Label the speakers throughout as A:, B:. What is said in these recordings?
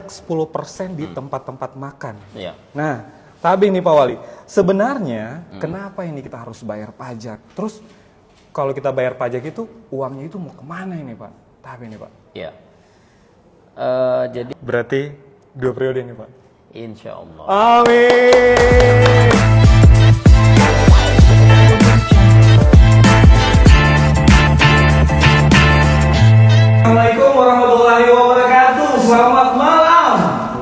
A: 10% di tempat-tempat makan.
B: Iya.
A: Nah, tapi nih Pak Wali, sebenarnya kenapa ini kita harus bayar pajak? Terus kalau kita bayar pajak itu uangnya itu mau kemana ini Pak? Tapi ini Pak.
B: Iya. Jadi
A: Berarti 2 periode ini Pak.
B: insya Allah.
A: Amin. Assalamualaikum warahmatullahi wabarakatuh. Selamat malam.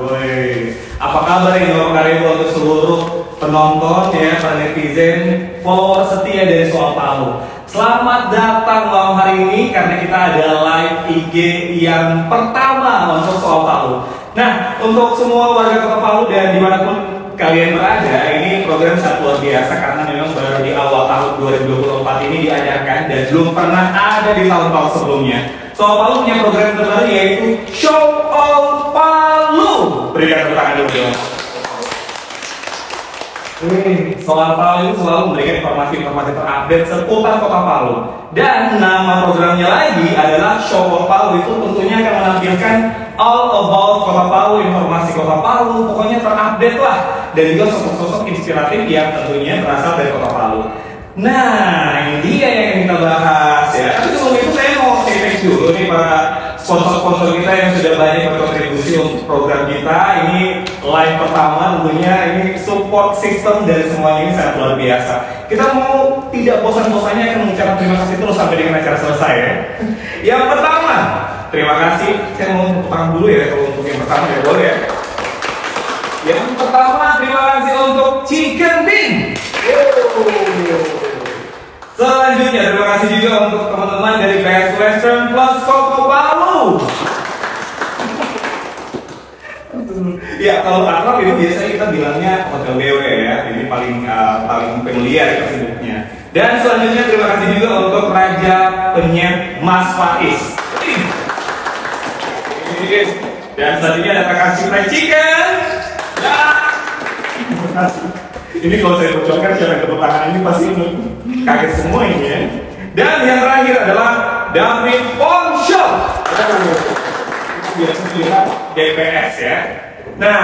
A: Woi, apa kabar ini Bapak Karibu untuk seluruh penonton ya, para netizen, follower setia dari Soal Palu. Selamat datang malam hari ini karena kita ada live IG yang pertama untuk Soal Palu. Nah, untuk semua warga Kota Palu dan dimanapun kalian berada, ini program sangat luar biasa karena memang baru di awal tahun 2024 ini diadakan dan belum pernah ada di tahun-tahun sebelumnya. Soal Palu punya program terbaru yaitu Show All Palu. Berikan tepuk tangan dulu dong. Soal Palu itu selalu memberikan informasi-informasi terupdate seputar Kota Palu. Dan nama programnya lagi adalah Show All Palu, itu tentunya akan menampilkan all about Kota Palu, informasi Kota Palu, pokoknya terupdate lah. Dan juga sosok-sosok inspiratif yang tentunya berasal dari Kota Palu. Nah, ini dia yang kita bahas ya. Tapi sebelum itu saya mau say thanks dulu nih para sponsor-sponsor kita yang sudah banyak berkontribusi untuk program kita. Ini live pertama tentunya, ini support system dari semuanya ini sangat luar biasa. Kita mau tidak bosan-bosannya akan mengucapkan terima kasih terus sampai dengan acara selesai ya. Yang pertama, terima kasih. Saya mau tepuk tangan dulu ya kalau untuk yang pertama ya, boleh ya. Yang pertama, terima kasih untuk Chicken Bean. Selanjutnya, terima kasih juga untuk teman-teman dari Best Western Plus Kota Palu. Ya, kalau akrab itu biasanya kita bilangnya Hotel BW ya. Ini paling familiar Facebooknya. Dan selanjutnya terima kasih juga untuk Raja Penyet Mas Faiz. Dan selanjutnya ada Takashi Fried Chicken. Terima kasih. Ini kalau saya bocorkan siapa tepuk tangan ini pasti kaget semua ini ya. Dan yang terakhir adalah David Pawn Shop. Biasa dilihat DPS ya. Nah,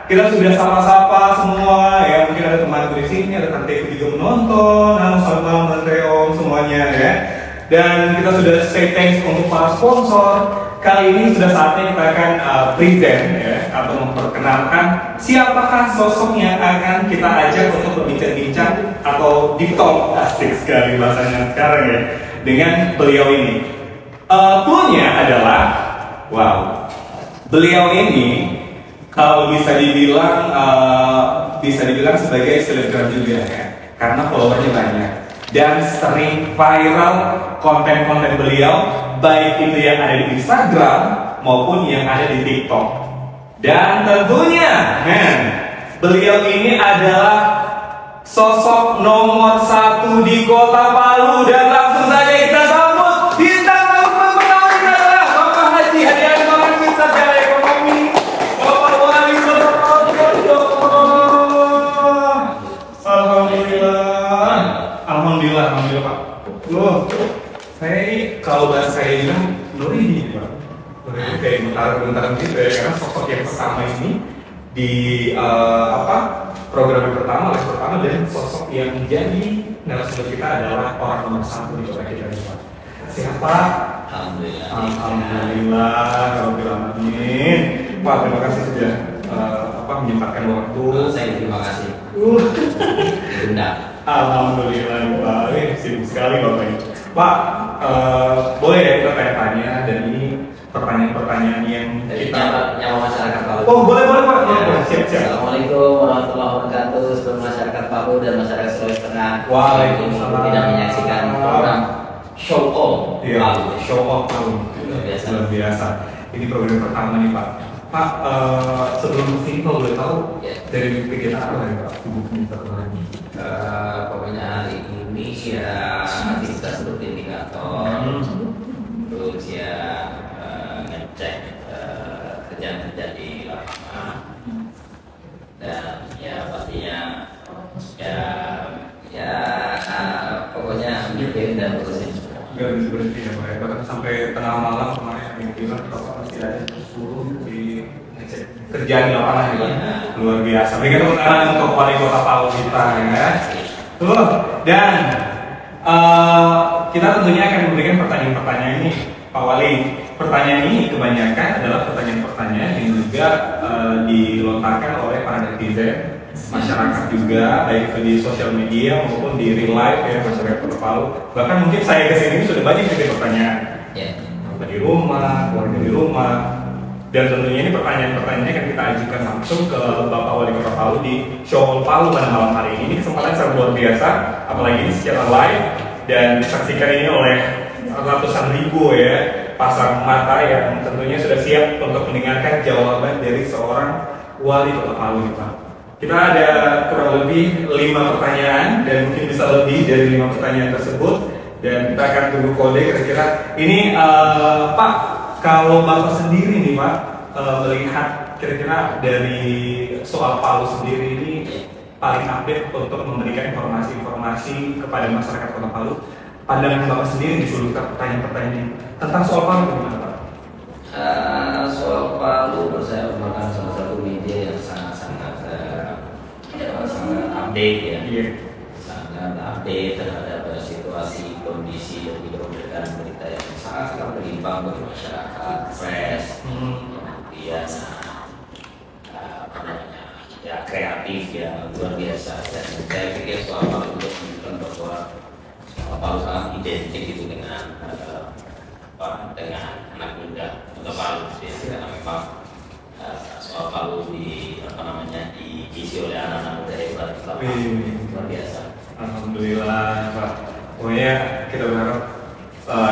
A: kita sudah sapa-sapa semua ya. Mungkin ada teman di sini, ada Tante juga menonton. Halo, selamat malam Tante Om semuanya ya. Dan kita sudah say thanks untuk para sponsor. Kali ini sudah saatnya kita akan present ya, atau memperkenalkan siapakah sosok yang akan kita ajak untuk berbincang-bincang atau deep talk, asik sekali bahasanya sekarang ya, dengan beliau ini. Clue-nya adalah, wow, beliau ini kalau bisa dibilang sebagai selebgram juga ya, karena followernya banyak dan sering viral konten-konten beliau, baik itu yang ada di Instagram maupun yang ada di TikTok. Dan tentunya, beliau ini adalah sosok nomor 1 di Kota Palu. Dan langsung saja kita sambut bintang tamu pertama kita adalah Bapak Haji Hadian Mawar Sarjana Ekonomi, Bapak Wali Kota Palu. Alhamdulillah Pak. Loh, saya ini kalau bahasa saya bilang Nuri Pak. Nuri kayak bentar-bentar gitu ya, karena sosok yang pertama ini di program yang pertama, les pertama, dan sosok yang menjadi narasumber kita adalah orang nomor 1 di kota kita ini Pak. Siapa?
B: Alhamdulillah.
A: Alhamdulillah. Amin. Pak, terima kasih sudah menyempatkan waktu.
B: Saya terima kasih. Bunda.
A: Alhamdulillah Pak, sibuk sekali Bapak ini. Pak, boleh ya kita tanya-tanya, dan ini pertanyaan-pertanyaan yang kita
B: nyawa masyarakat Palu.
A: Oh boleh Pak, siap.
B: Assalamualaikum warahmatullahi wabarakatuh seluruh masyarakat Palu dan masyarakat Sulawesi Tengah.
A: Waalaikumsalam.
B: Tidak menyaksikan program Show All Palu.
A: Show All Palu. Luar biasa. Ini program pertama nih Pak. Pak, sebelum kesini kalau boleh tahu dari kegiatan apa ya Pak?
B: Pokoknya hari ini ya aktivitas untuk indikator, terus ya ngecek kerjaan-kerjaan di lapangan, dan ya pastinya pokoknya bikin dan terusin.
A: Gak bisa berhenti ya Pak, bahkan sampai tengah malam kemarin yang bilang Bapak masih ada suruh di ngecek kerjaan di lapangan ya Pak. Luar biasa. Berikan tepuk tangan untuk Wali Kota Palu kita ya. Tuh, dan kita tentunya akan memberikan pertanyaan-pertanyaan ini, Pak Wali. Pertanyaan ini kebanyakan adalah pertanyaan-pertanyaan yang juga dilontarkan oleh para netizen, masyarakat juga, baik itu di sosial media maupun di real life ya masyarakat Kota Palu. Bahkan mungkin saya kesini sudah banyak juga pertanyaan. Apa di rumah, keluarga di rumah. Dan tentunya ini pertanyaan-pertanyaannya akan kita ajukan langsung ke Bapak Wali Kota Palu di Show Palu pada malam hari ini. Ini kesempatan sangat luar biasa, apalagi ini secara live dan disaksikan ini oleh ratusan ribu ya pasang mata yang tentunya sudah siap untuk mendengarkan jawaban dari seorang Wali Kota Palu nih Pak. Kita ada kurang lebih 5 pertanyaan dan mungkin bisa lebih dari 5 pertanyaan tersebut dan kita akan tunggu kode kira-kira. Ini Pak, kalau Bapak sendiri nih Pak melihat kira-kira dari soal Palu sendiri ini paling update untuk memberikan informasi-informasi kepada masyarakat Kota Palu. Pandangan Bapak sendiri di seluruh pertanyaan-pertanyaan ini tentang soal Palu bagaimana Pak?
B: Soal Palu menurut saya merupakan salah satu media yang sangat update ya. Sangat update terhadap situasi, kondisi dan juga memberikan berita yang sangat berimbang bagi masyarakat, fresh, kemudian ya kreatif ya luar biasa. Dan saya pikir soal Palu untuk menunjukkan bahwa Palu sangat identik itu dengan anak muda atau Palu karena memang soal Palu diisi oleh anak-anak muda hebat luar biasa.
A: Alhamdulillah Pak. Pokoknya kita berharap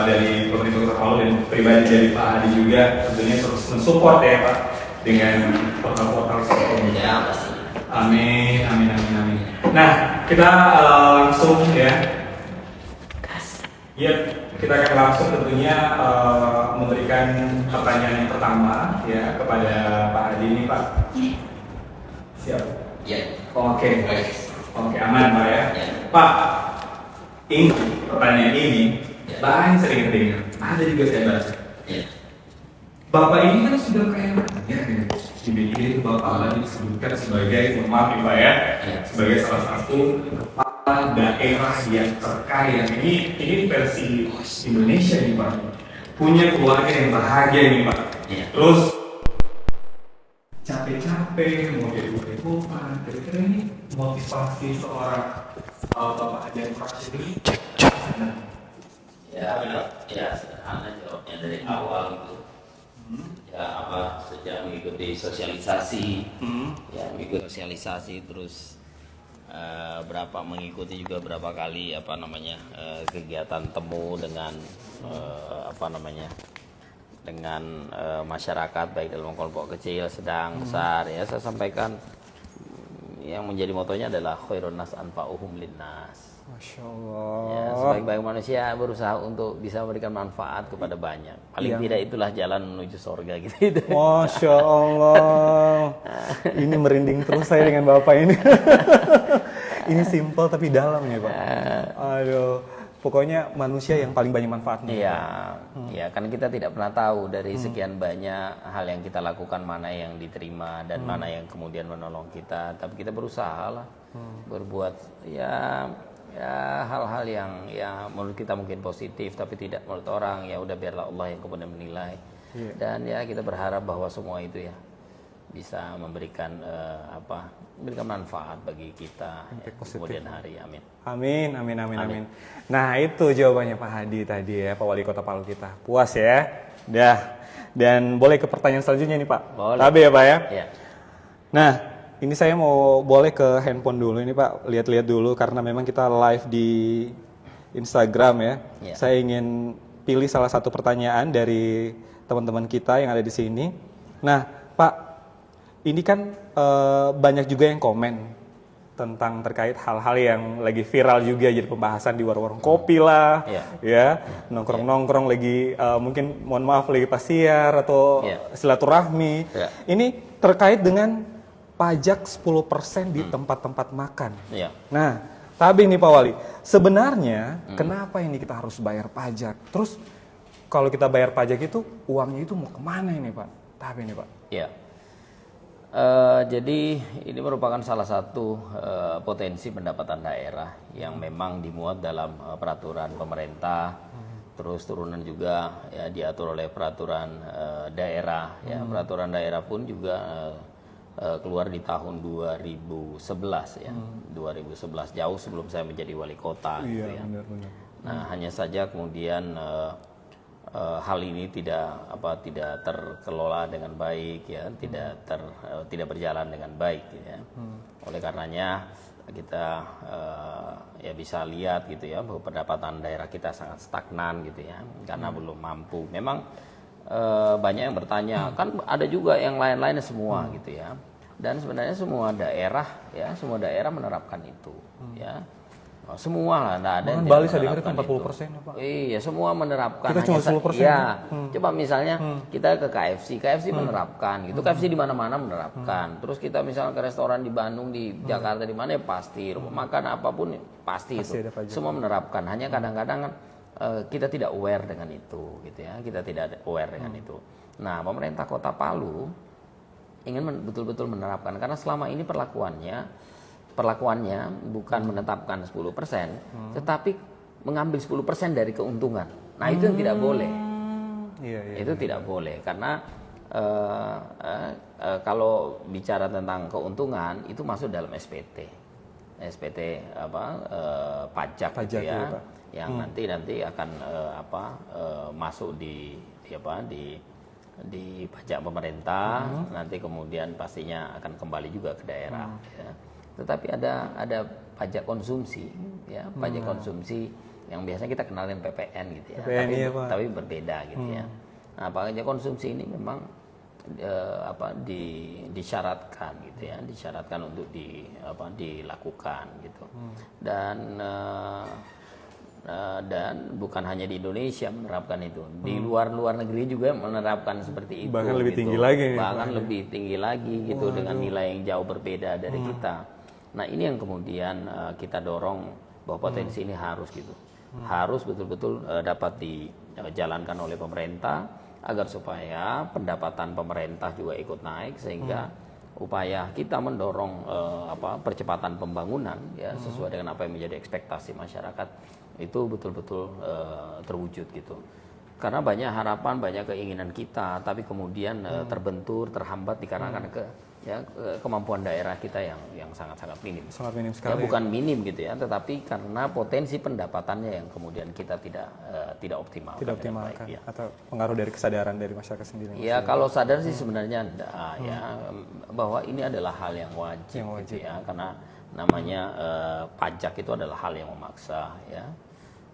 A: dari pemerintah Kota Palu dan pribadi dari Pak Adi juga tentunya terus mensupport ya Pak dengan portal-portal seperti ini.
B: Ya pasti.
A: Amin. Nah kita langsung ya. Ya, kita akan langsung tentunya memberikan pertanyaan yang pertama ya kepada Pak Adi ini Pak. Siap?
B: Ya.
A: Oke, aman Pak ya. Pak, ini pertanyaan ini banyak sering dengar. Ada juga saya baca. Bapak ini kan sudah kayak ya, di media itu Bapak Adi disebutkan sebagai, maaf nih Pak ya, sebagai salah satu daerah yang terkaya. Ini versi Indonesia nih Pak, punya keluarga yang bahagia nih Pak. Terus capek-capek mau jadi bupati, kira-kira ini motivasi seorang Bapak Adi Prasetyo ini
B: ya sederhana jawabnya dari awal itu. Sejak mengikuti sosialisasi, mengikuti sosialisasi terus mengikuti juga berapa kali kegiatan temu dengan dengan masyarakat baik dalam kelompok kecil, sedang, besar ya saya sampaikan yang menjadi motonya adalah khairun nas anfa'uhum linnas.
C: Masya Allah.
B: Ya, sebaik-baik manusia berusaha untuk bisa memberikan manfaat kepada banyak. Paling tidak itulah jalan menuju surga gitu.
C: Masya Allah. Ini merinding terus saya dengan Bapak ini. Ini simple tapi dalam ya Pak. Aduh, pokoknya manusia yang paling banyak manfaatnya.
B: Iya, karena kita tidak pernah tahu dari sekian banyak hal yang kita lakukan mana yang diterima dan mana yang kemudian menolong kita. Tapi kita berusaha lah berbuat hal-hal yang menurut kita mungkin positif tapi tidak menurut orang, ya udah biarlah Allah yang kemudian menilai. Dan ya kita berharap bahwa semua itu ya bisa memberikan manfaat bagi kita kemudian hari. Amin.
C: Amin. Nah itu jawabannya Pak Hadi tadi ya, Pak Wali Kota Palu kita. Puas ya? Dan boleh ke pertanyaan selanjutnya nih Pak.
B: Boleh.
C: Tabe ya Pak ya?
B: Iya.
C: Nah ini saya boleh ke handphone dulu ini Pak, lihat-lihat dulu karena memang kita live di Instagram ya. Saya ingin pilih salah satu pertanyaan dari teman-teman kita yang ada di sini. Nah Pak, ini kan banyak juga yang komen tentang terkait hal-hal yang lagi viral juga jadi pembahasan di warung-warung kopi lah, ya nongkrong-nongkrong lagi mungkin mohon maaf lagi pasiar atau silaturahmi. Ini terkait dengan pajak 10% di tempat-tempat makan. Nah, tapi nih Pak Wali, sebenarnya kenapa ini kita harus bayar pajak? Terus kalau kita bayar pajak itu uangnya itu mau kemana ini Pak? Tapi ini Pak.
B: Jadi ini merupakan salah satu potensi pendapatan daerah yang memang dimuat dalam peraturan pemerintah, terus turunan juga ya diatur oleh peraturan daerah. Ya, peraturan daerah pun juga keluar di tahun 2011 ya, 2011 jauh sebelum saya menjadi wali kota.
C: Iya,
B: gitu ya.
C: benar-benar.
B: Nah, hanya saja kemudian hal ini tidak terkelola dengan baik ya, tidak berjalan dengan baik ya. Oleh karenanya kita ya bisa lihat gitu ya bahwa pendapatan daerah kita sangat stagnan gitu ya karena belum mampu. Memang banyak yang bertanya, kan ada juga yang lain-lainnya semua gitu ya. Dan sebenarnya semua daerah menerapkan itu ya. Semua lah, nggak ada yang
C: Bali
B: tidak
C: saya dengar itu
B: menerapkan
C: 40% ya, Pak.
B: Iya, semua menerapkan.
C: Kita cuma 10%.
B: Iya. Coba misalnya kita ke KFC menerapkan gitu. KFC di mana-mana menerapkan. Terus kita misalnya ke restoran di Bandung, di Jakarta, di mana ya pasti. Rumah makan apapun pasti itu.
C: ada pajak.
B: Semua menerapkan. Hanya kadang-kadang kan kita tidak aware dengan itu gitu ya. Kita tidak aware dengan itu. Nah, pemerintah Kota Palu ingin betul-betul menerapkan karena selama ini perlakuannya bukan menetapkan 10%, tetapi mengambil 10% dari keuntungan. Nah, itu yang tidak boleh. Itu tidak boleh karena kalau bicara tentang keuntungan itu masuk dalam SPT pajak gitu ya,
C: Pak.
B: yang nanti akan masuk di pajak pemerintah, nanti kemudian pastinya akan kembali juga ke daerah. Ya. Tetapi ada pajak konsumsi, ya pajak konsumsi yang biasanya kita kenalin PPN gitu ya,
C: PPN, iya, Pak.
B: tapi berbeda gitu ya. Nah, pajak konsumsi ini memang disyaratkan gitu ya, disyaratkan untuk dilakukan gitu. Dan bukan hanya di Indonesia menerapkan itu, di luar negeri juga menerapkan seperti itu.
C: Bahkan lebih
B: gitu.
C: tinggi lagi nih,
B: bahkan lebih tinggi lagi gitu dengan nilai yang jauh berbeda dari kita. Nah, ini yang kemudian kita dorong bahwa potensi ini harus gitu, harus betul-betul dapat dijalankan oleh pemerintah agar supaya pendapatan pemerintah juga ikut naik sehingga upaya kita mendorong percepatan pembangunan ya sesuai dengan apa yang menjadi ekspektasi masyarakat itu betul-betul terwujud gitu. Karena banyak harapan, banyak keinginan kita, tapi kemudian terbentur, terhambat dikarenakan kemampuan daerah kita yang sangat-sangat minim.
C: Sangat minim sekali.
B: Ya, bukan minim gitu ya, tetapi karena potensi pendapatannya yang kemudian kita tidak optimal.
C: Tidak optimalkan atau pengaruh dari kesadaran dari masyarakat sendiri.
B: Ya, kalau sadar sih sebenarnya ya bahwa ini adalah hal yang wajib. Gitu ya, karena namanya pajak itu adalah hal yang memaksa ya.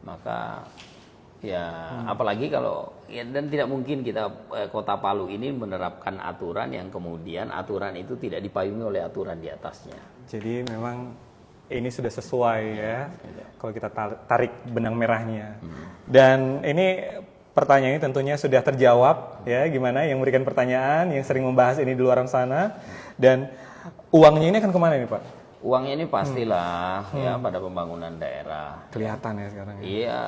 B: Maka ya apalagi kalau ya, dan tidak mungkin kita Kota Palu ini menerapkan aturan yang kemudian aturan itu tidak dipayungi oleh aturan di atasnya.
C: Jadi memang ini sudah sesuai ya. Kalau kita tarik benang merahnya. Dan ini pertanyaan ini tentunya sudah terjawab ya, gimana yang memberikan pertanyaan, yang sering membahas ini di luar sana. Dan uangnya ini akan kemana nih, Pak?
B: Uangnya ini pastilah ya pada pembangunan daerah.
C: Kelihatan ya sekarang.
B: Iya,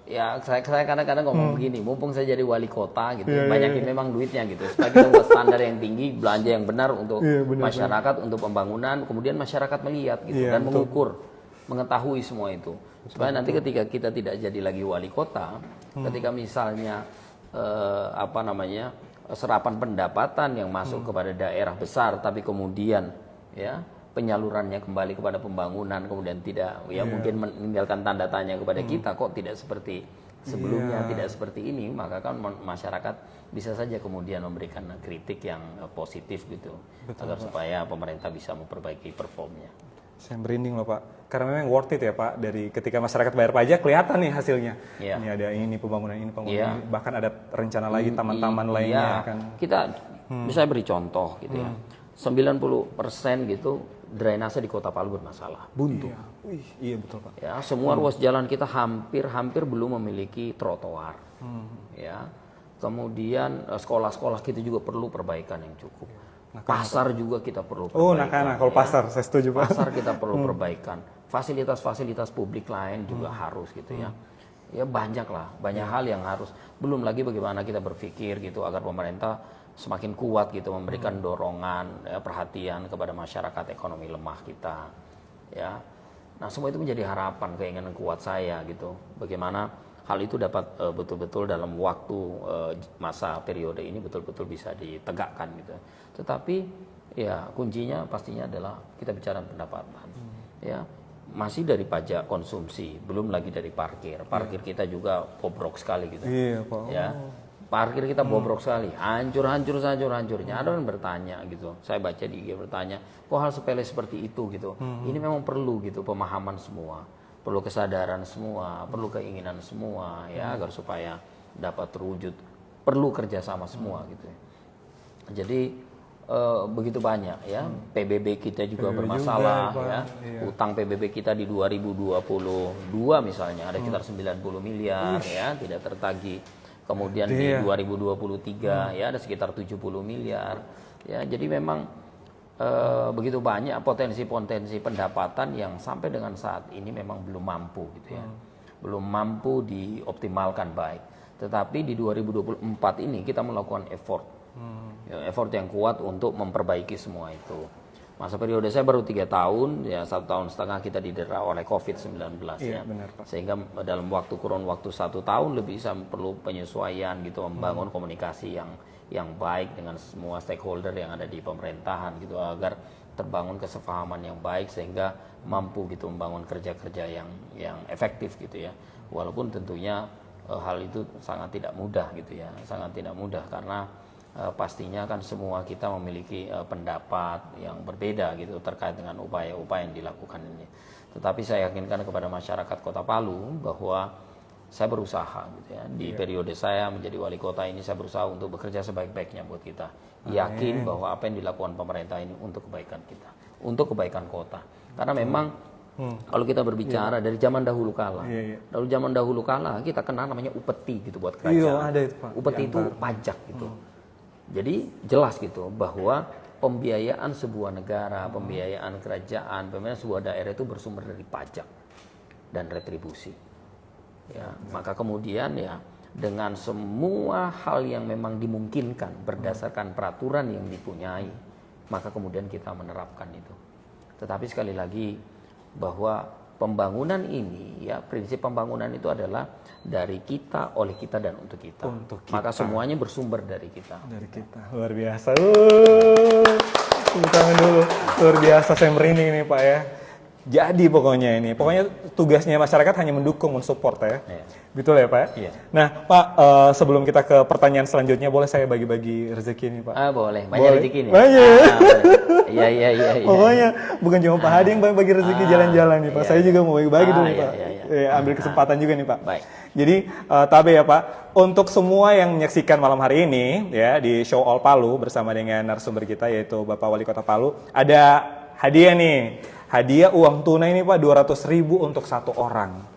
B: ya saya kadang-kadang ngomong begini, mumpung saya jadi wali kota gitu, banyakin memang duitnya gitu, supaya kita buat standar yang tinggi, belanja yang benar untuk masyarakat, untuk pembangunan, kemudian masyarakat melihat gitu dan mengukur, mengetahui semua itu, supaya nanti ketika kita tidak jadi lagi wali kota, ketika misalnya serapan pendapatan yang masuk kepada daerah besar, tapi kemudian ya penyalurannya kembali kepada pembangunan, kemudian tidak mungkin meninggalkan tanda tanya kepada kita kok tidak seperti sebelumnya, tidak seperti ini, maka kan masyarakat bisa saja kemudian memberikan kritik yang positif gitu. Betul, agar supaya pemerintah bisa memperbaiki performnya.
C: Saya merinding loh, Pak, karena memang worth it ya, Pak, dari ketika masyarakat bayar pajak kelihatan nih hasilnya. Ini ada ini pembangunan ini, bahkan ada rencana lagi taman-taman lainnya kan.
B: Kita bisa beri contoh gitu ya. 90% gitu drainase di Kota Palu bermasalah, buntu.
C: Iya betul, Pak.
B: Ya, semua ruas jalan kita hampir belum memiliki trotoar. Ya. Kemudian sekolah-sekolah kita juga perlu perbaikan yang cukup. Pasar juga kita perlu perbaikan.
C: Kalau pasar saya setuju, Pak.
B: Pasar kita perlu perbaikan. Fasilitas-fasilitas publik lain juga harus gitu ya. Ya banyak hal yang harus. Belum lagi bagaimana kita berpikir gitu agar pemerintah semakin kuat gitu, memberikan dorongan, ya, perhatian kepada masyarakat ekonomi lemah kita, ya. Nah, semua itu menjadi harapan, keinginan kuat saya gitu. Bagaimana hal itu dapat betul-betul dalam waktu masa periode ini betul-betul bisa ditegakkan gitu. Tetapi ya kuncinya pastinya adalah kita bicara pendapatan, ya. Masih dari pajak konsumsi, belum lagi dari parkir. Parkir kita juga bobrok sekali gitu.
C: Iya, Pak.
B: Ya. Parkir kita bobrok sekali, hancur-hancurnya. Ada orang bertanya gitu. Saya baca di IG bertanya, kok hal sepele seperti itu gitu. Ini memang perlu gitu pemahaman semua, perlu kesadaran semua, perlu keinginan semua ya agar supaya dapat terwujud. Perlu kerjasama semua gitu. Jadi begitu banyak ya, PBB kita juga bermasalah
C: juga,
B: ya.
C: iya.
B: Utang PBB kita di 2022 misalnya ada sekitar 90 miliar ya, tidak tertagih. Kemudian di 2023 ya ada sekitar 70 miliar. Ya, jadi memang begitu banyak potensi-potensi pendapatan yang sampai dengan saat ini memang belum mampu gitu ya. Belum mampu dioptimalkan baik. Tetapi di 2024 ini kita melakukan effort. Ya, effort yang kuat untuk memperbaiki semua itu. Masa periode saya baru 3 tahun, ya 1,5 tahun kita didera oleh COVID-19 ya.
C: Benar, Pak.
B: Sehingga dalam kurun waktu 1 tahun lebih bisa perlu penyesuaian gitu, membangun komunikasi yang baik dengan semua stakeholder yang ada di pemerintahan gitu agar terbangun kesepahaman yang baik sehingga mampu gitu membangun kerja-kerja yang efektif gitu ya. Walaupun tentunya hal itu sangat tidak mudah gitu ya, sangat tidak mudah karena pastinya kan semua kita memiliki pendapat yang berbeda gitu terkait dengan upaya-upaya yang dilakukan ini. Tetapi saya yakinkan kepada masyarakat Kota Palu bahwa saya berusaha gitu ya. Di periode saya menjadi wali kota ini saya berusaha untuk bekerja sebaik-baiknya buat kita. Yakin bahwa apa yang dilakukan pemerintah ini untuk kebaikan kita, untuk kebaikan kota. Karena memang kalau kita berbicara dari zaman dahulu kala, dari zaman dahulu kala kita kenal namanya upeti gitu buat kerajaan.
C: Iya, ada itu, Pak.
B: Upeti itu pajak gitu. Jadi jelas gitu bahwa pembiayaan sebuah negara, pembiayaan kerajaan, pembiayaan sebuah daerah itu bersumber dari pajak dan retribusi. Ya, maka kemudian ya dengan semua hal yang memang dimungkinkan berdasarkan peraturan yang dipunyai, maka kemudian kita menerapkan itu. Tetapi sekali lagi bahwa pembangunan ini ya prinsip pembangunan itu adalah dari kita, oleh kita dan untuk kita. Maka semuanya bersumber dari kita.
C: Dari kita. Luar biasa. Tepuk tangan dulu. Luar biasa, saya merinding nih Pak ya. Jadi pokoknya ini, pokoknya tugasnya masyarakat hanya mendukung, mensupport ya. Betul ya Pak?
B: Iya.
C: Nah Pak, sebelum kita ke pertanyaan selanjutnya, boleh saya bagi-bagi rezeki nih Pak?
B: Boleh, banyak rezeki nih.
C: Banyak.
B: Iya.
C: Pokoknya bukan cuma Pak Hadi yang bagi rezeki jalan-jalan nih Pak. Saya juga mau bagi-bagi dulu nih Pak. Ambil kesempatan juga nih Pak.
B: Baik.
C: Jadi tabe ya Pak, untuk semua yang menyaksikan malam hari ini ya di Show All Palu bersama dengan narasumber kita yaitu Bapak Wali Kota Palu, ada hadiah nih. Hadiah uang tunai nih Pak 200.000 untuk 1 orang.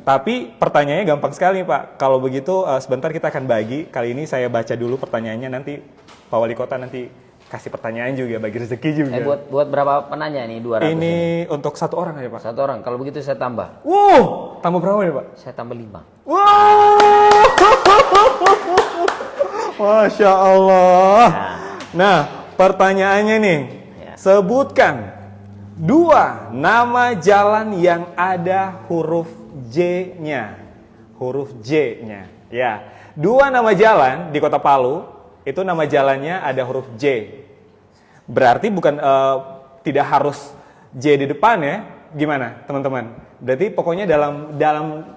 C: Tapi pertanyaannya gampang sekali Pak. Kalau begitu sebentar kita akan bagi. Kali ini saya baca dulu pertanyaannya, nanti Pak Wali Kota nanti kasih pertanyaan juga, bagi rezeki juga.
B: Buat berapa penanya nih 200?
C: Ini untuk 1 orang aja Pak.
B: 1 orang. Kalau begitu saya tambah.
C: Wow, tambah berapa ya Pak?
B: Saya tambah 5.
C: Wow, Masya Allah. Nah, pertanyaannya nih, sebutkan 2 nama jalan yang ada huruf J-nya. Huruf J-nya. Ya. 2 nama jalan di Kota Palu, itu nama jalannya ada huruf J. Berarti bukan tidak harus J di depan ya. Gimana, teman-teman? Berarti pokoknya dalam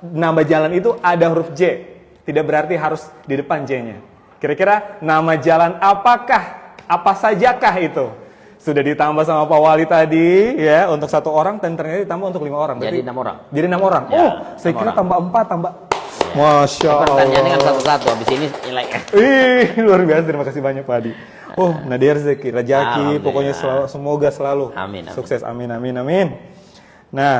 C: nama jalan itu ada huruf J. Tidak berarti harus di depan J-nya. Kira-kira nama jalan apakah? Apa sajakah itu? Sudah ditambah sama Pak Wali tadi ya untuk 1 orang dan ternyata ditambah untuk 5 orang.
B: Jadi 6 orang.
C: Jadi 6 orang.
B: Ya,
C: Saya kira
B: 6
C: tambah 4 tambah. Masya Allah.
B: Pertanyaannya kan satu-satu, habis ini nilai.
C: Luar biasa, terima kasih banyak Pak Adi. Nadia rezeki, rajaki, pokoknya semoga selalu sukses. Amin. Nah,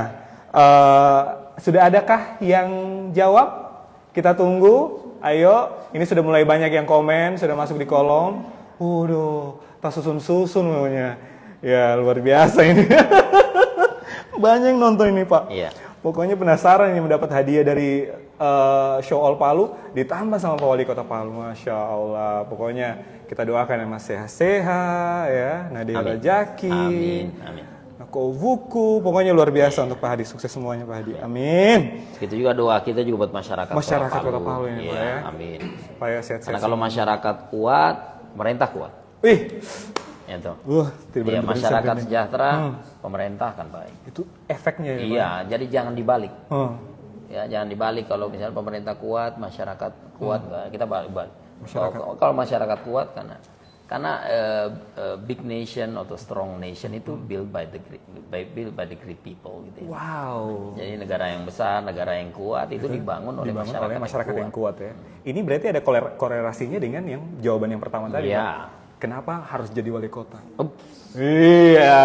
C: sudah adakah yang jawab? Kita tunggu. Ayo, ini sudah mulai banyak yang komen, sudah masuk di kolom. Waduh, tak susun-susun namanya. Ya, luar biasa ini. Banyak yang nonton ini Pak.
B: Iya.
C: Pokoknya penasaran ini mendapat hadiah dari Show All Palu ditambah sama Pak Wali Kota Palu. Masya Allah. Pokoknya kita doakan yang masih sehat ya, Nadia Rajaki.
B: Amin.
C: Nako Vuku, pokoknya luar biasa untuk Pak Hadi, sukses semuanya Pak Hadi. Amin.
B: Itu juga doa kita juga buat masyarakat
C: Kota Palu ini, Pak
B: ya.
C: ya.
B: Amin.
C: Supaya sehat-sehat.
B: Karena kalau masyarakat kuat, pemerintah kuat.
C: Wih,
B: Ya toh.
C: tidak
B: Iya,
C: berhenti
B: masyarakat
C: sampai ini.
B: sejahtera, pemerintah akan baik.
C: Itu efeknya ya, Pak?
B: Iya, jadi jangan dibalik.
C: Hmm.
B: Ya, jangan dibalik. Kalau misalnya pemerintah kuat, masyarakat kuat, kita balik. Kalau masyarakat kuat, karena big nation atau strong nation itu built by the great people gitu ya.
C: Wow.
B: Jadi negara yang besar, negara yang kuat itu dibangun oleh masyarakat
C: yang kuat ya. Ini berarti ada korelasinya dengan yang jawaban yang pertama tadi.
B: Iya.
C: Pak. Kenapa harus jadi wali kota?
B: Ups.
C: Iya.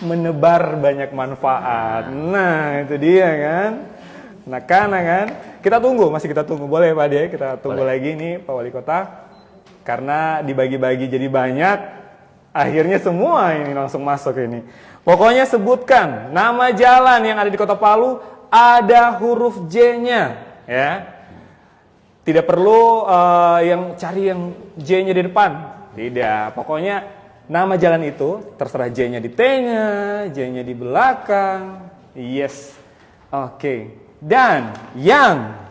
C: Menebar banyak manfaat. Nah, itu dia kan. Nah, kan. Kita tunggu, masih kita tunggu. Boleh Pak Ade, kita tunggu lagi nih Pak Wali Kota. Karena dibagi-bagi jadi banyak, akhirnya semua ini langsung masuk ini. Pokoknya sebutkan nama jalan yang ada di Kota Palu ada huruf J-nya, ya. Tidak perlu cari yang J-nya di depan. Tidak, pokoknya nama jalan itu terserah J-nya di tengah, J-nya di belakang. Yes. Oke. Dan yang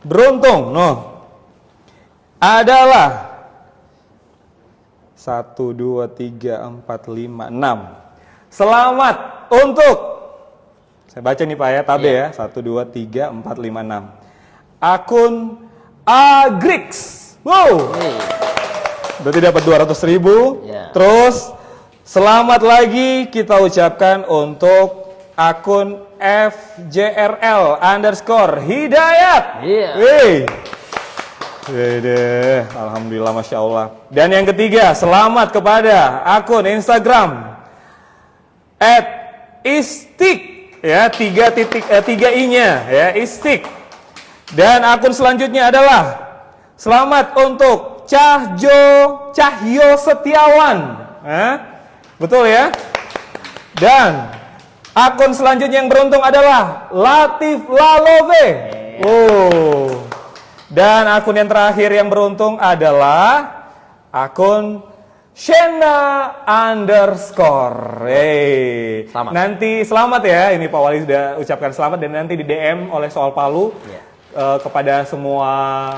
C: beruntung adalah 1, 2, 3, 4, 5, 6. Selamat untuk, saya baca nih Pak ya, tabe ya, 1, 2, 3, 4, 5, 6. Akun Agrix. Wow. Berarti dapat 200.000.
B: Ya.
C: Terus selamat lagi kita ucapkan untuk akun FJRL_Hidayat.
B: Iya.
C: Wih. Alhamdulillah, Masya Allah. Dan yang ketiga, selamat kepada akun Instagram @istik ya, 3 i-nya ya, istik. Dan akun selanjutnya adalah selamat untuk Cahyo Setiawan. Betul ya? Dan akun selanjutnya yang beruntung adalah Latif Lalove. Dan akun yang terakhir yang beruntung adalah akun Shena_.
B: Selamat.
C: Nanti selamat ya, ini Pak Wali sudah ucapkan selamat dan nanti di DM oleh Soal Palu kepada semua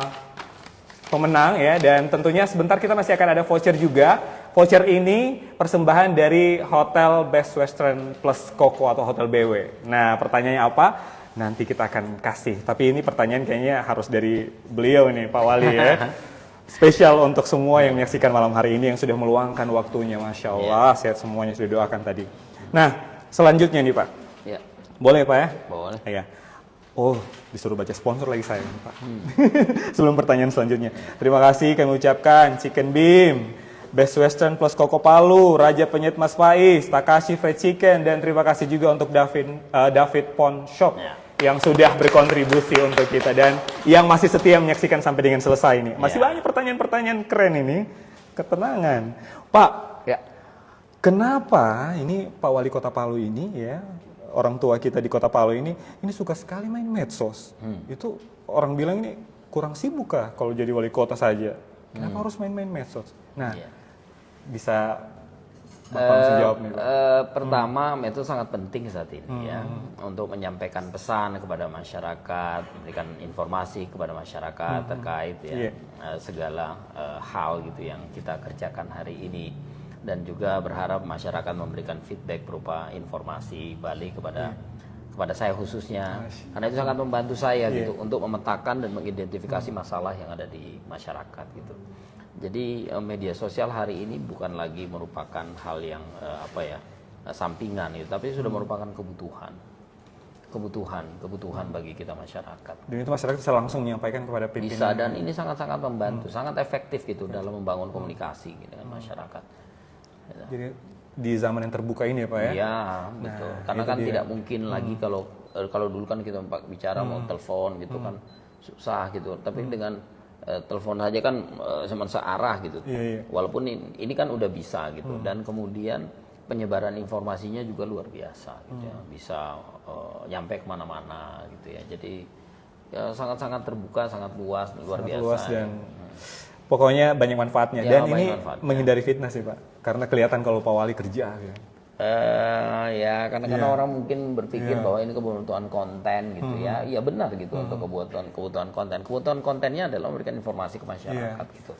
C: pemenang ya, dan tentunya sebentar kita masih akan ada voucher juga. Voucher ini persembahan dari Hotel Best Western Plus Koko atau Hotel BW. Nah, pertanyaannya apa? Nanti kita akan kasih. Tapi ini pertanyaan kayaknya harus dari beliau nih, Pak Wali ya. Spesial untuk semua yang menyaksikan malam hari ini yang sudah meluangkan waktunya, Masya Allah. Sehat semuanya, sudah doakan tadi. Nah, selanjutnya nih Pak.
B: Ya.
C: Boleh Pak ya?
B: Boleh.
C: Iya. Oh, disuruh baca sponsor lagi saya, Pak. Sebelum pertanyaan selanjutnya. Terima kasih kami ucapkan Chicken Beam, Best Western Plus Koko Palu, Raja Penyet Mas Faiz, Takashi Fried Chicken, dan terima kasih juga untuk David Pawn Shop yang sudah berkontribusi untuk kita dan yang masih setia menyaksikan sampai dengan selesai ini. Masih banyak pertanyaan-pertanyaan keren ini. Ketenangan. Pak, kenapa ini Pak Wali Kota Palu ini ya, orang tua kita di Kota Palu ini suka sekali main medsos. Itu orang bilang ini kurang sibuk kah kalau jadi wali kota saja? Kenapa harus main-main medsos? Nah, bisa Bapak langsung jawab nih, Pak.
B: Pertama, medsos sangat penting saat ini ya, untuk menyampaikan pesan kepada masyarakat, memberikan informasi kepada masyarakat terkait ya segala hal gitu yang kita kerjakan hari ini. Dan juga berharap masyarakat memberikan feedback berupa informasi balik kepada saya khususnya, karena itu sangat membantu saya gitu untuk memetakan dan mengidentifikasi masalah yang ada di masyarakat gitu. Jadi media sosial hari ini bukan lagi merupakan hal yang sampingan gitu, tapi sudah merupakan kebutuhan bagi kita masyarakat.
C: Dan itu masyarakat bisa langsung menyampaikan kepada pimpinan.
B: Bisa, dan ini sangat-sangat membantu, sangat efektif gitu dalam membangun komunikasi gitu dengan masyarakat.
C: Jadi di zaman yang terbuka ini ya Pak ya?
B: Iya, betul. Karena kan tidak mungkin lagi kalau dulu kan kita bicara mau telepon gitu kan susah gitu. Tapi dengan telepon saja kan cuma searah gitu. Walaupun ini kan udah bisa gitu. Dan kemudian penyebaran informasinya juga luar biasa gitu ya. Bisa nyampe kemana-mana gitu ya. Jadi ya sangat-sangat terbuka, sangat luas, luar
C: sangat
B: biasa.
C: luas dan pokoknya banyak manfaatnya.
B: Ya,
C: Dan
B: banyak
C: ini
B: manfaatnya.
C: menghindari fitnah sih Pak, karena kelihatan kalau Pak Wali kerja. Ya.
B: Ya karena orang mungkin berpikir bahwa ini kebutuhan konten gitu ya. Iya benar gitu untuk kebutuhan konten. Kebutuhan kontennya adalah memberikan informasi ke masyarakat gitu.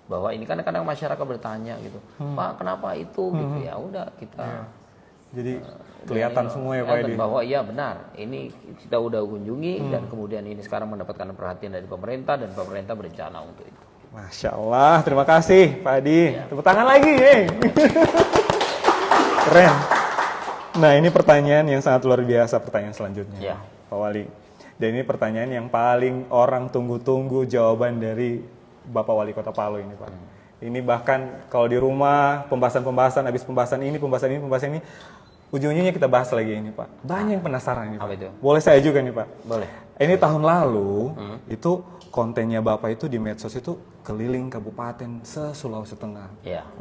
B: Bahwa ini kadang-kadang masyarakat bertanya gitu, Pak kenapa itu gitu ya. Udah kita
C: Jadi kelihatan semua ya Pak Edi.
B: bahwa iya benar, ini kita udah kunjungi dan kemudian ini sekarang mendapatkan perhatian dari pemerintah dan pemerintah berencana untuk itu.
C: Masya Allah, terima kasih Pak Adi. Tepuk tangan lagi, keren. Nah ini pertanyaan yang sangat luar biasa, pertanyaan selanjutnya Pak Wali. Dan ini pertanyaan yang paling orang tunggu-tunggu jawaban dari Bapak Wali Kota Palu ini Pak. Ini bahkan kalau di rumah pembahasan, habis pembahasan ini, ujung-ujungnya kita bahas lagi ini Pak. Banyak yang penasaran ini Pak.
B: Apa itu?
C: Boleh saya juga nih Pak?
B: Boleh.
C: Ini tahun lalu itu kontennya Bapak itu di medsos itu keliling kabupaten se-Sulawesi Tengah.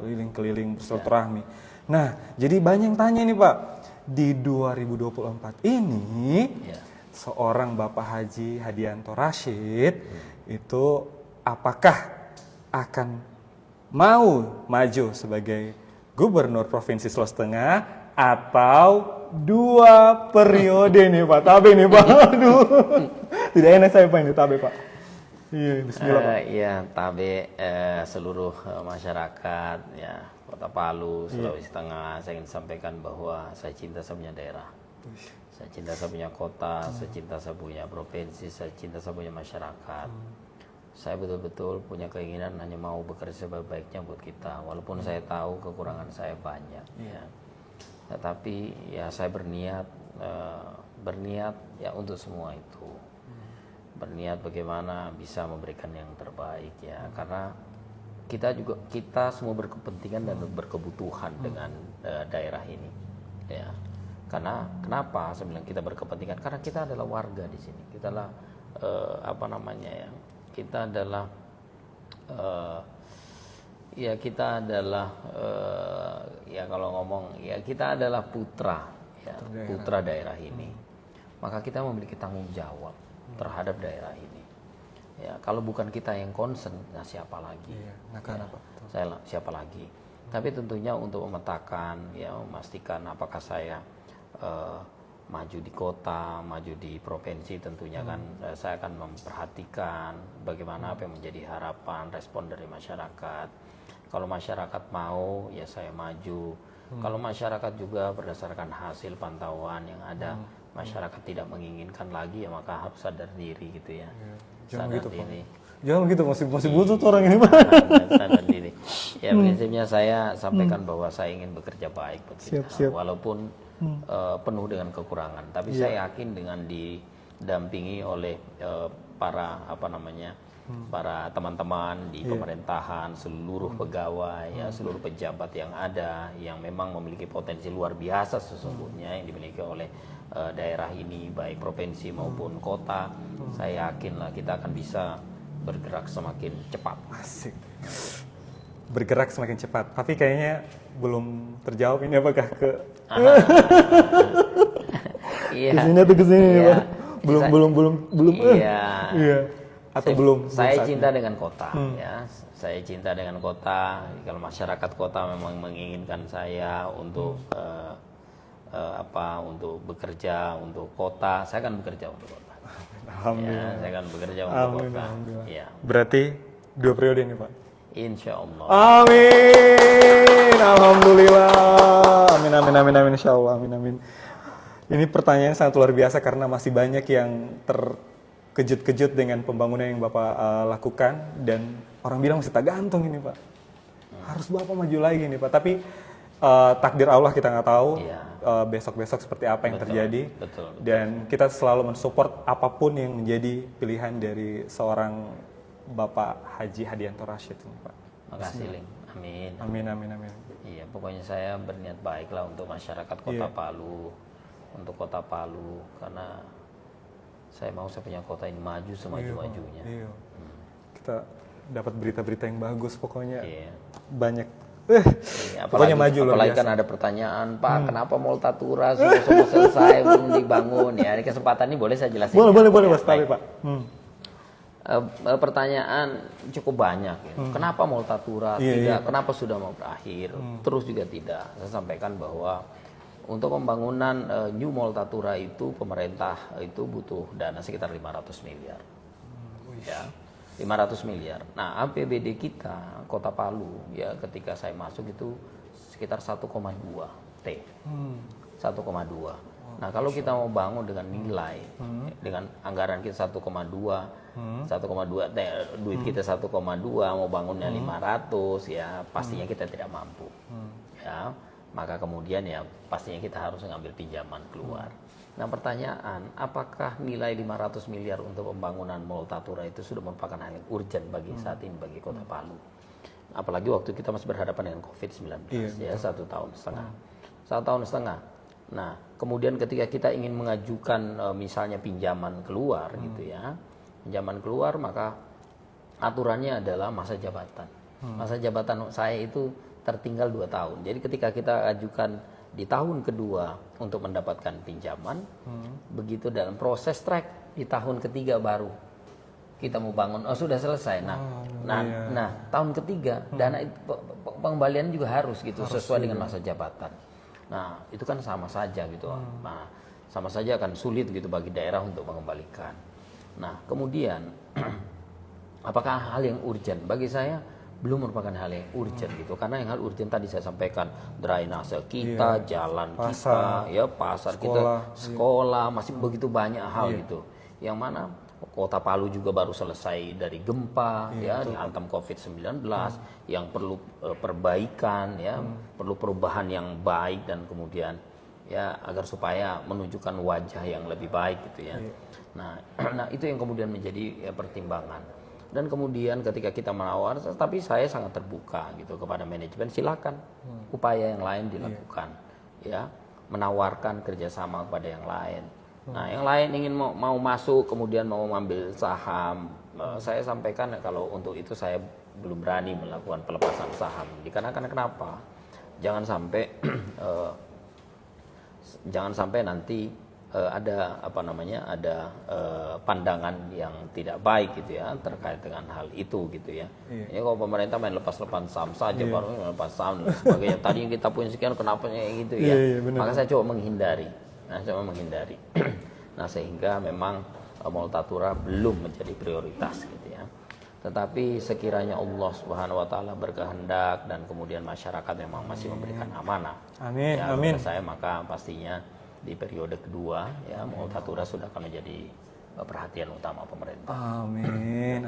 C: Keliling-keliling bersilaturahmi. Nah, jadi banyak yang tanya nih Pak. Di 2024 ini seorang Bapak Haji Hadianto Rashid itu apakah akan mau maju sebagai Gubernur Provinsi Sulawesi Tengah atau 2 periode nih Pak? Tabe nih Pak. Aduh. Tidak enak saya Pak ini tabe Pak. Iya, bismillah Pak.
B: Iya, tabe seluruh masyarakat ya Kota Palu, Sulawesi Tengah. Saya ingin sampaikan bahwa saya cinta sama daerah. Saya cinta sama punya kota, saya cinta sama punya provinsi, saya cinta sama punya masyarakat. Saya betul-betul punya keinginan hanya mau bekerja sebaik-baiknya buat kita, walaupun saya tahu kekurangan saya banyak. Ya. Tetapi ya saya berniat ya untuk semua itu, berniat bagaimana bisa memberikan yang terbaik ya, karena kita semua berkepentingan dan berkebutuhan dengan daerah ini. Ya, karena kenapa saya bilang kita berkepentingan? Karena kita adalah warga di sini, kita adalah kita adalah kalau ngomong ya kita adalah putra daerah ini, maka kita memiliki tanggung jawab terhadap daerah ini. Ya kalau bukan kita yang concern, nah siapa lagi? Siapa lagi? Tapi tentunya untuk memetakan, ya memastikan apakah saya maju di kota, maju di provinsi, tentunya kan saya akan memperhatikan bagaimana apa yang menjadi harapan, respon dari masyarakat. Kalau masyarakat mau, ya saya maju. Kalau masyarakat juga berdasarkan hasil pantauan yang ada, masyarakat tidak menginginkan lagi, ya maka harus sadar diri gitu ya.
C: Jangan
B: sadar
C: gitu,
B: diri.
C: Jangan gitu, masih butuh tuh orang ini Pak.
B: Sadar diri. Ya prinsipnya saya sampaikan bahwa saya ingin bekerja baik buat kita.
C: Siap.
B: Walaupun penuh dengan kekurangan, tapi saya yakin dengan didampingi oleh para teman-teman di pemerintahan, seluruh pegawai, ya seluruh pejabat yang ada, yang memang memiliki potensi luar biasa sesungguhnya yang dimiliki oleh daerah ini, baik provinsi maupun kota. Saya yakinlah kita akan bisa bergerak semakin cepat.
C: Asik. Bergerak semakin cepat. Tapi kayaknya belum terjawab ini apakah kesini atau kesini Pak? Belum. Iya. Atau belum.
B: Saya cinta dengan kota, ya. Saya cinta dengan kota. Kalau masyarakat kota memang menginginkan saya untuk untuk bekerja untuk kota, saya akan bekerja untuk kota.
C: Alhamdulillah.
B: Ya, saya akan bekerja untuk kota.
C: Alhamdulillah.
B: Ya.
C: Berarti 2 periode ini Pak.
B: Insya Allah.
C: Amin. Alhamdulillah. Amin. Insya Allah. Amin. Ini pertanyaan sangat luar biasa karena masih banyak yang terkejut-kejut dengan pembangunan yang Bapak lakukan, dan orang bilang masih tak gantung ini Pak. Harus Bapak maju lagi nih Pak. Tapi takdir Allah kita nggak tahu. Besok-besok seperti apa yang terjadi.
B: Betul.
C: Dan kita selalu mensupport apapun yang menjadi pilihan dari seorang Bapak Haji Hadianto Rashid ini Pak.
B: Makasih Ling. Amin.
C: Amin.
B: Iya, pokoknya saya berniat baiklah untuk masyarakat Kota Palu, untuk Kota Palu, karena saya mau saya punya kota ini maju semaju-majunya.
C: Iya. Kita dapat berita-berita yang bagus pokoknya.
B: Iya.
C: Banyak
B: Ya,
C: Pokoknya maju luar
B: apalagi
C: biasa.
B: kan ada pertanyaan, Pak, kenapa Mall Tatura sudah selesai belum dibangun? Ya, di kesempatan ini boleh saya jelasin.
C: Boleh
B: Ya,
C: Mas Tapi
B: baik.
C: Pak.
B: Pertanyaan cukup banyak ya. Kenapa Mall Tatura tidak? Kenapa sudah mau berakhir? Terus juga tidak. Saya sampaikan bahwa untuk pembangunan New Mall Tatura itu pemerintah itu butuh dana sekitar 500 miliar. Ya. 500 miliar. Nah, APBD kita Kota Palu ya ketika saya masuk itu sekitar 1,2 T. 1,2. Nah, kalau kita mau bangun dengan nilai dengan anggaran kita 1,2 T, duit kita 1,2 mau bangunnya 500 ya pastinya kita tidak mampu. Ya. Maka kemudian ya pastinya kita harus mengambil pinjaman keluar. Nah, pertanyaan, apakah nilai 500 miliar untuk pembangunan Mall Tatura itu sudah merupakan hal yang urgent bagi saat ini bagi Kota Palu? Apalagi waktu kita masih berhadapan dengan COVID-19 ya 1 tahun setengah. 1 tahun setengah. Nah, kemudian ketika kita ingin mengajukan misalnya pinjaman keluar gitu ya. Pinjaman keluar maka aturannya adalah masa jabatan. Masa jabatan saya itu tertinggal 2 tahun. Jadi ketika kita ajukan di tahun kedua untuk mendapatkan pinjaman, begitu dalam proses track di tahun ketiga baru kita mau bangun, sudah selesai. Nah, tahun ketiga dana itu, pengembalian juga harus gitu sesuai dengan masa jabatan. Nah, itu kan sama saja gitu. Nah, sama saja akan sulit gitu bagi daerah untuk mengembalikan. Nah, kemudian apakah hal yang urgent? Bagi saya belum merupakan hal yang urgent gitu, karena yang hal urgent tadi saya sampaikan drainase kita, jalan kita, ya pasar kita, sekolah masih begitu banyak hal gitu. Yang mana Kota Palu juga baru selesai dari gempa, ya dihantam COVID-19, yang perlu perbaikan, ya perlu perubahan yang baik dan kemudian ya agar supaya menunjukkan wajah yang lebih baik gitu ya. Nah itu yang kemudian menjadi pertimbangan. Dan kemudian ketika kita menawar, tapi saya sangat terbuka gitu kepada manajemen, silakan upaya yang lain dilakukan, ya menawarkan kerjasama kepada yang lain. Nah, yang lain ingin mau masuk, kemudian mau mengambil saham, saya sampaikan kalau untuk itu saya belum berani melakukan pelepasan saham. Dikarenakan kenapa? Jangan sampai nanti ada pandangan yang tidak baik gitu ya terkait dengan hal itu gitu ya. Ini kalau pemerintah main lepas-lepas saham saja baru lepas saham dan sebagainya. Tadi yang kita punya sekian kenapa gitu ya. Maka saya coba menghindari. Nah, sehingga memang Mall Tatura belum menjadi prioritas gitu ya. Tetapi sekiranya Allah Subhanahu wa taala berkehendak dan kemudian masyarakat memang masih memberikan amanah.
C: Amin.
B: Ya,
C: Amin.
B: Saya maka pastinya di periode kedua ya Mall Tatura sudah akan menjadi perhatian utama pemerintah.
C: Amin.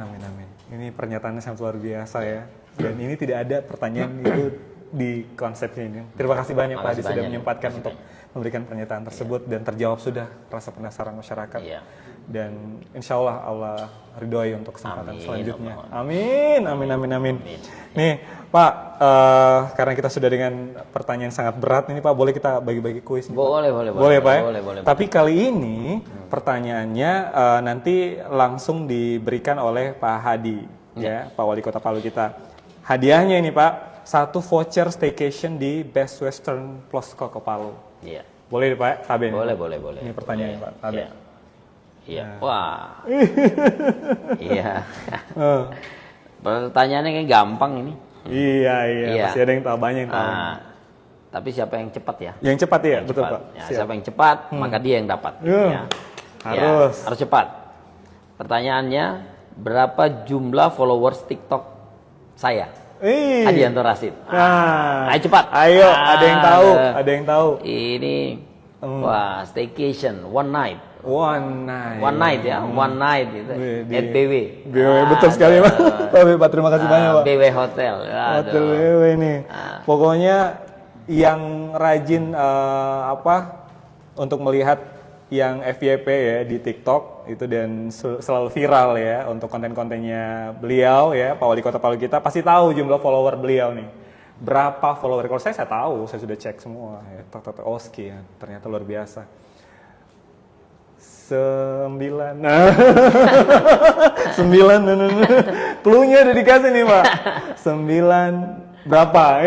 C: Ini pernyataannya sangat luar biasa ya. Dan ini tidak ada pertanyaan itu di konsepnya ini. Terima kasih banyak Pak Hadi sudah menyempatkan untuk memberikan pernyataan tersebut dan terjawab sudah rasa penasaran masyarakat. Dan insya Allah ridhoi untuk kesempatan selanjutnya. Amin. Nih Pak, karena kita sudah dengan pertanyaan sangat berat ini Pak, boleh kita bagi-bagi kuis?
B: Boleh
C: Pak. Boleh. Tapi kali ini pertanyaannya nanti langsung diberikan oleh Pak Hadi, ya Pak Wali Kota Palu kita. Hadiahnya ini Pak, 1 voucher staycation di Best Western Plus Kota Palu.
B: Iya.
C: Boleh Pak? Tabe.
B: Boleh.
C: Ini pertanyaannya Pak. Tabe.
B: Iya. Wah. Iya. Pertanyaannya kayak gampang ini.
C: Iya. Masih ada yang tahu, banyak yang tahu.
B: Tapi siapa yang cepat ya?
C: Yang cepat ya, betul
B: cepat.
C: Pak.
B: Ya, siapa yang cepat, maka dia yang dapat. Ya. Harus cepat. Pertanyaannya, berapa jumlah followers TikTok saya? Hadianto Rashid. Ayo cepat.
C: Ayo, ada yang tahu.
B: Ini staycation one night.
C: One night
B: gitu. At BW.
C: Betul sekali Pak. Terima kasih banyak Pak.
B: BW Hotel.
C: Hotel BW ini. Pokoknya yang rajin untuk melihat yang FYP ya di TikTok itu dan selalu viral ya untuk konten-kontennya beliau ya Pak Wali Kota Palu kita pasti tahu jumlah follower beliau nih. Berapa follower? Kalau saya tahu, saya sudah cek semua ya. Oski ya, ternyata luar biasa. 9. 9. Cluenya udah dikasih nih Pak. 9 Berapa?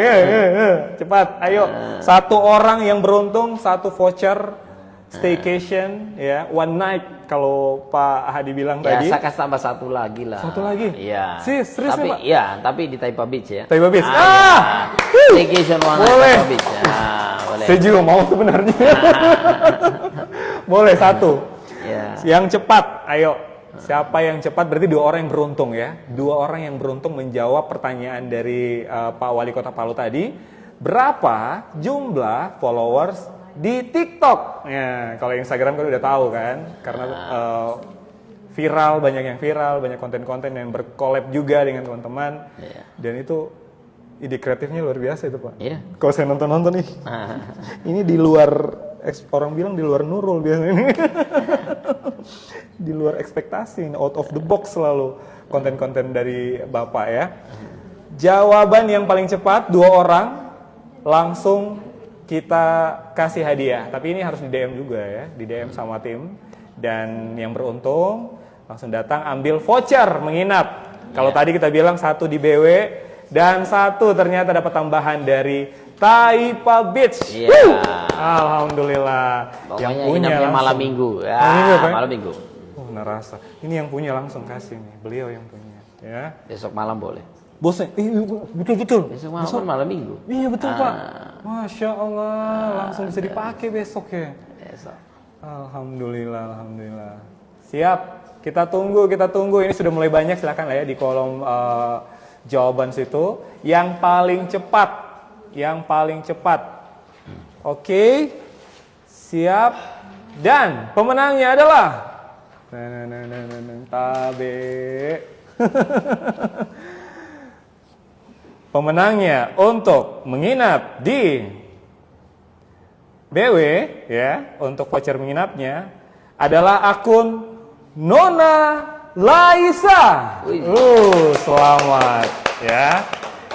C: Cepat, ayo. Satu orang yang beruntung, satu voucher staycation, ya, one night. Kalau Pak Hadi bilang
B: Ya,
C: tadi.
B: saya kasih tambah satu lagi lah.
C: Satu lagi?
B: Iya.
C: Serius
B: tapi,
C: nih, Pak?
B: Iya, tapi di Taipa Beach ya.
C: Taipa Beach.
B: Staycation one night
C: Boleh.
B: Taipa Beach. Boleh.
C: Saya juga mau sebenarnya. Boleh, satu.
B: Ya.
C: Yang cepat, ayo. Siapa yang cepat? Berarti dua orang yang beruntung ya. Dua orang yang beruntung menjawab pertanyaan dari Pak Wali Kota Palu tadi. Berapa jumlah followers di TikTok? Ya, kalau Instagram kan udah tahu kan, karena viral, banyak yang viral, banyak konten-konten yang berkolab juga dengan teman-teman.
B: Iya.
C: Dan itu ide kreatifnya luar biasa itu Pak.
B: Iya.
C: Kalau saya nonton-nonton nih, ini di luar, orang bilang di luar Nurul biasanya. Di luar ekspektasi, out of the box selalu konten-konten dari Bapak ya. Jawaban yang paling cepat, dua orang, langsung kita kasih hadiah. Tapi ini harus di DM juga ya, di DM sama tim. Dan yang beruntung, langsung datang ambil voucher menginap. Kalau tadi kita bilang satu di BW, dan satu ternyata dapat tambahan dari Taipa Beach.
B: Iya.
C: Alhamdulillah.
B: Pokoknya inapnya malam minggu. Ya, malam minggu.
C: Oh, narasa. Ini yang punya langsung kasih nih. Beliau yang punya. Ya.
B: Besok malam boleh.
C: Bosnya, betul.
B: Besok malam kan malam minggu.
C: Iya betul Pak. Masya Allah, langsung bisa dipakai besok ya.
B: Besok.
C: Alhamdulillah. Siap. Kita tunggu. Ini sudah mulai banyak. Silakan lah ya di kolom jawaban situ. Yang paling cepat. Oke. Siap. Dan pemenangnya adalah Tabe. Pemenangnya untuk menginap di BW ya, untuk voucher menginapnya adalah akun Nona Laisa. Selamat ya.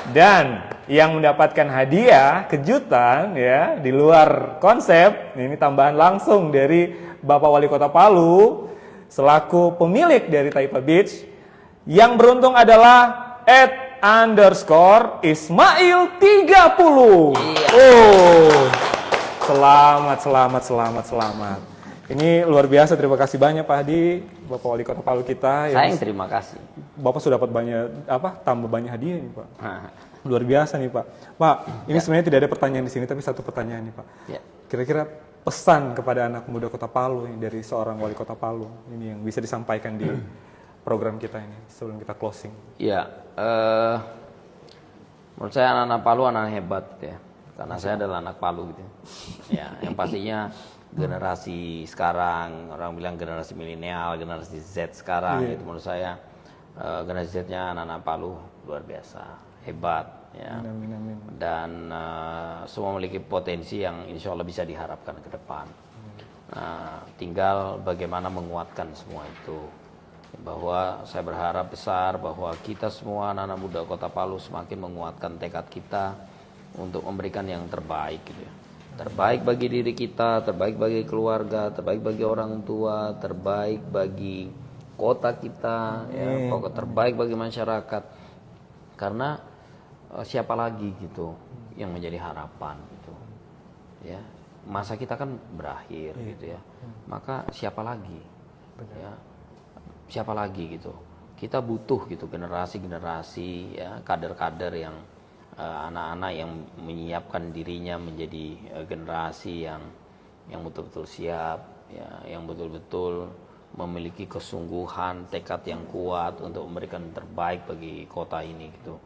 C: Dan yang mendapatkan hadiah kejutan ya di luar konsep, ini tambahan langsung dari Bapak Wali Kota Palu selaku pemilik dari Taipa Beach. Yang beruntung adalah @_Ismail 30. Oh. Selamat. Ini luar biasa, terima kasih banyak Pak Hadi, Bapak Wali Kota Palu kita.
B: Saya yang terima kasih.
C: Bapak sudah dapat tambah banyak hadiah nih Pak. Luar biasa nih Pak. Pak, ini sebenarnya tidak ada pertanyaan di sini, tapi satu pertanyaan nih Pak.
B: Ya.
C: Kira-kira pesan kepada anak muda Kota Palu ini dari seorang Wali Kota Palu ini yang bisa disampaikan di program kita ini sebelum kita closing.
B: Ya, menurut saya anak-anak Palu anak hebat ya, karena saya adalah anak Palu gitu. Ya, yang pastinya generasi sekarang, orang bilang generasi milenial, generasi Z sekarang, itu menurut saya generasi Z-nya anak-anak Palu luar biasa, hebat ya.
C: Amin.
B: Dan semua memiliki potensi yang insya Allah bisa diharapkan ke depan. Tinggal bagaimana menguatkan semua itu. Bahwa saya berharap besar bahwa kita semua anak-anak muda Kota Palu semakin menguatkan tekad kita untuk memberikan yang terbaik gitu ya. Terbaik bagi diri kita, terbaik bagi keluarga, terbaik bagi orang tua, terbaik bagi kota kita, ya, pokok terbaik bagi masyarakat. Karena siapa lagi gitu yang menjadi harapan gitu. Ya, masa kita kan berakhir gitu ya. Maka siapa lagi? Ya. Siapa lagi gitu? Kita butuh gitu generasi-generasi ya, kader-kader yang anak-anak yang menyiapkan dirinya menjadi generasi yang betul-betul siap ya, yang betul-betul memiliki kesungguhan, tekad yang kuat untuk memberikan yang terbaik bagi kota ini gitu.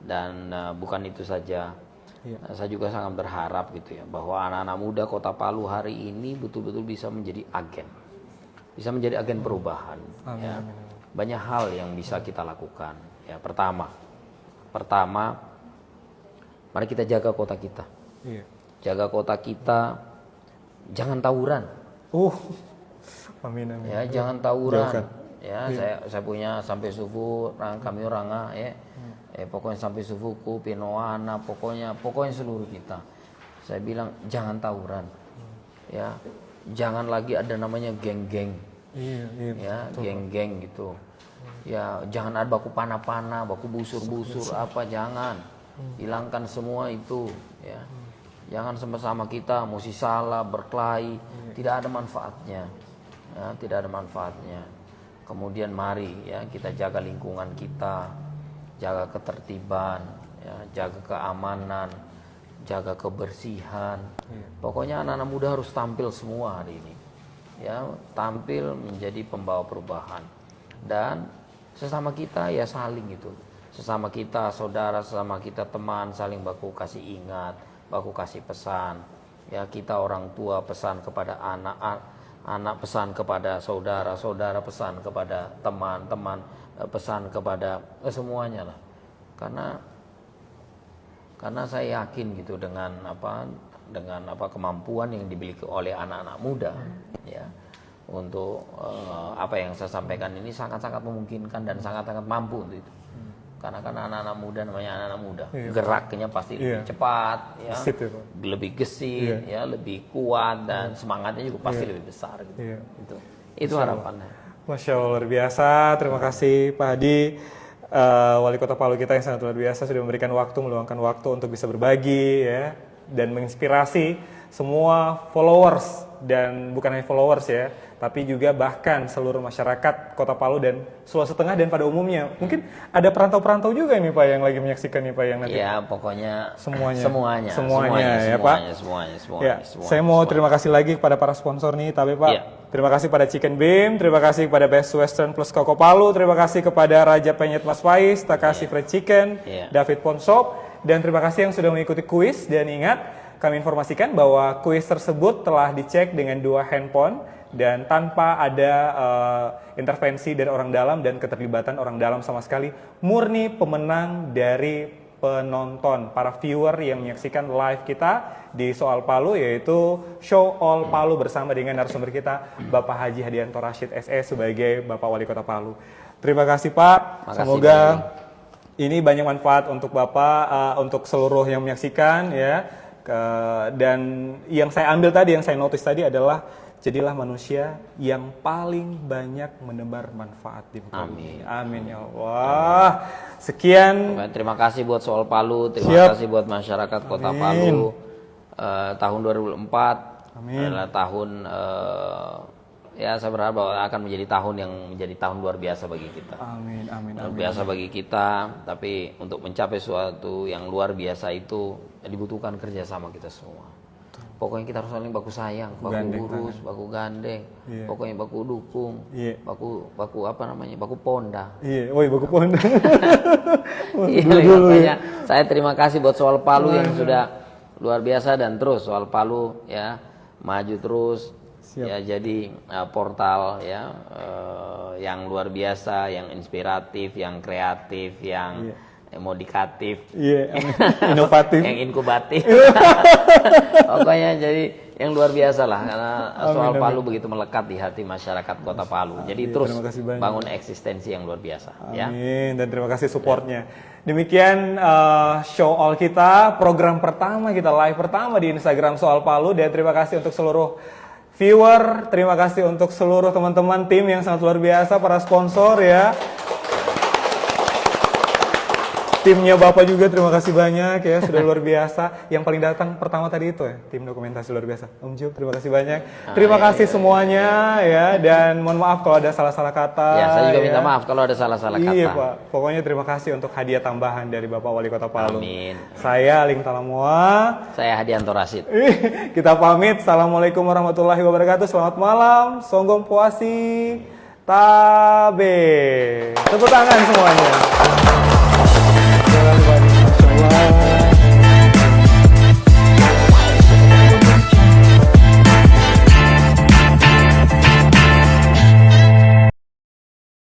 B: Dan bukan itu saja. Saya juga sangat berharap gitu ya bahwa anak-anak muda Kota Palu hari ini betul-betul bisa menjadi agen. Bisa menjadi agen perubahan. Ya. Banyak hal yang bisa kita lakukan. Ya, pertama, mari kita jaga kota kita. Jaga kota kita, jangan tawuran.
C: Amin.
B: Ya, jangan tawuran.
C: Jauhkan.
B: Ya, saya punya sampai suku kami orang ya. Pokoknya sampai sufuku, Pinoana, pokoknya seluruh kita. Saya bilang jangan tawuran. Ya. Jangan lagi ada namanya geng-geng. Ya, geng-geng gitu. Ya, jangan ada baku panah-panah, baku busur-busur apa, jangan. hilangkan semua itu, ya. Jangan sama-sama kita mesti salah, berkelahi, tidak ada manfaatnya, ya, tidak ada manfaatnya. Kemudian mari ya kita jaga lingkungan kita, jaga ketertiban, ya, jaga keamanan, jaga kebersihan. Pokoknya anak-anak muda harus tampil semua hari ini, ya, tampil menjadi pembawa perubahan. Dan sesama kita ya saling gitu, sesama kita saudara, sesama kita teman, saling baku kasih ingat, baku kasih pesan. Ya, kita orang tua pesan kepada anak, anak pesan kepada saudara, saudara pesan kepada teman, teman pesan kepada semuanya lah. Karena saya yakin gitu dengan kemampuan yang dimiliki oleh anak-anak muda, ya, untuk apa yang saya sampaikan ini sangat-sangat memungkinkan dan sangat-sangat mampu untuk itu. Karena kan anak-anak muda namanya anak-anak muda, geraknya pasti lebih cepat, ya, lebih gesit, ya, lebih kuat dan semangatnya juga pasti lebih besar gitu. Itu harapannya.
C: Masya Allah, luar biasa. Terima kasih Pak Hadi, Wali Kota Palu kita yang sangat luar biasa sudah memberikan waktu, meluangkan waktu untuk bisa berbagi, ya, dan menginspirasi semua followers, dan bukan hanya followers ya, tapi juga bahkan seluruh masyarakat Kota Palu dan Sulawesi Tengah dan pada umumnya. Mungkin ada perantau-perantau juga nih Pak yang lagi menyaksikan nih Pak yang nanti.
B: Ya, pokoknya
C: semuanya
B: ya
C: Pak.
B: Semuanya.
C: Saya mau terima kasih lagi kepada para sponsor nih, tapi Pak.
B: Ya.
C: Terima kasih pada Chicken Beam, terima kasih kepada Best Western Plus Koko Palu, terima kasih kepada Raja Penyet Mas Faiz, Takashi Fried Chicken, David Pawn Shop, dan terima kasih yang sudah mengikuti kuis. Dan ingat, kami informasikan bahwa kuis tersebut telah dicek dengan 2 handphone dan tanpa ada intervensi dari orang dalam dan keterlibatan orang dalam sama sekali. Murni pemenang dari penonton, para viewer yang menyaksikan live kita di Soal Palu, yaitu Show All Palu bersama dengan narasumber kita Bapak Haji Hadianto Rashid SE sebagai Bapak Wali Kota Palu. Terima kasih Pak. Semoga ini banyak manfaat untuk Bapak, untuk seluruh yang menyaksikan, ya. Dan yang saya ambil tadi, yang saya notice tadi adalah jadilah manusia yang paling banyak menebar manfaat di muka bumi. Amin ya Allah. Sekian.
B: Terima kasih buat Soal Palu, terima kasih buat masyarakat Kota Palu. Tahun 2004 adalah tahun ya, saya berharap bahwa akan menjadi tahun yang menjadi tahun luar biasa bagi kita.
C: Amin.
B: Luar biasa bagi kita, tapi untuk mencapai sesuatu yang luar biasa itu dibutuhkan kerjasama kita semua. Pokoknya kita harus saling baku sayang, baku urus, baku gandeng, pokoknya baku dukung, baku apa namanya, baku ponda.
C: Baku ponda.
B: Makanya saya terima kasih buat Soal Palu yang sudah luar biasa, dan terus Soal Palu ya maju terus. Ya, jadi portal ya yang luar biasa, yang inspiratif, yang kreatif, yang modikatif,
C: inovatif,
B: yang inkubatif. Pokoknya jadi yang luar biasa lah, karena Soal Palu begitu melekat di hati masyarakat Kota Palu. Jadi terus bangun eksistensi yang luar biasa.
C: Amin. Dan terima kasih supportnya. Demikian show all kita, program pertama kita, live pertama di Instagram Soal Palu. Dan terima kasih untuk seluruh viewer, terima kasih untuk seluruh teman-teman tim yang sangat luar biasa, para sponsor ya. Timnya Bapak juga terima kasih banyak ya, sudah luar biasa. Yang paling datang pertama tadi itu ya, tim dokumentasi luar biasa. Om Jum, terima kasih banyak. Terima kasih semuanya ya, dan mohon maaf kalau ada salah-salah kata.
B: Ya, saya juga minta maaf kalau ada salah-salah kata.
C: Iya Pak, pokoknya terima kasih untuk hadiah tambahan dari Bapak Wali Kota Palu.
B: Amin.
C: Saya Aling Talamoa.
B: Saya Hadianto Rashid.
C: Kita pamit. Assalamualaikum warahmatullahi wabarakatuh. Selamat malam. Songgong Puasi. Tabe. Tepuk tangan semuanya.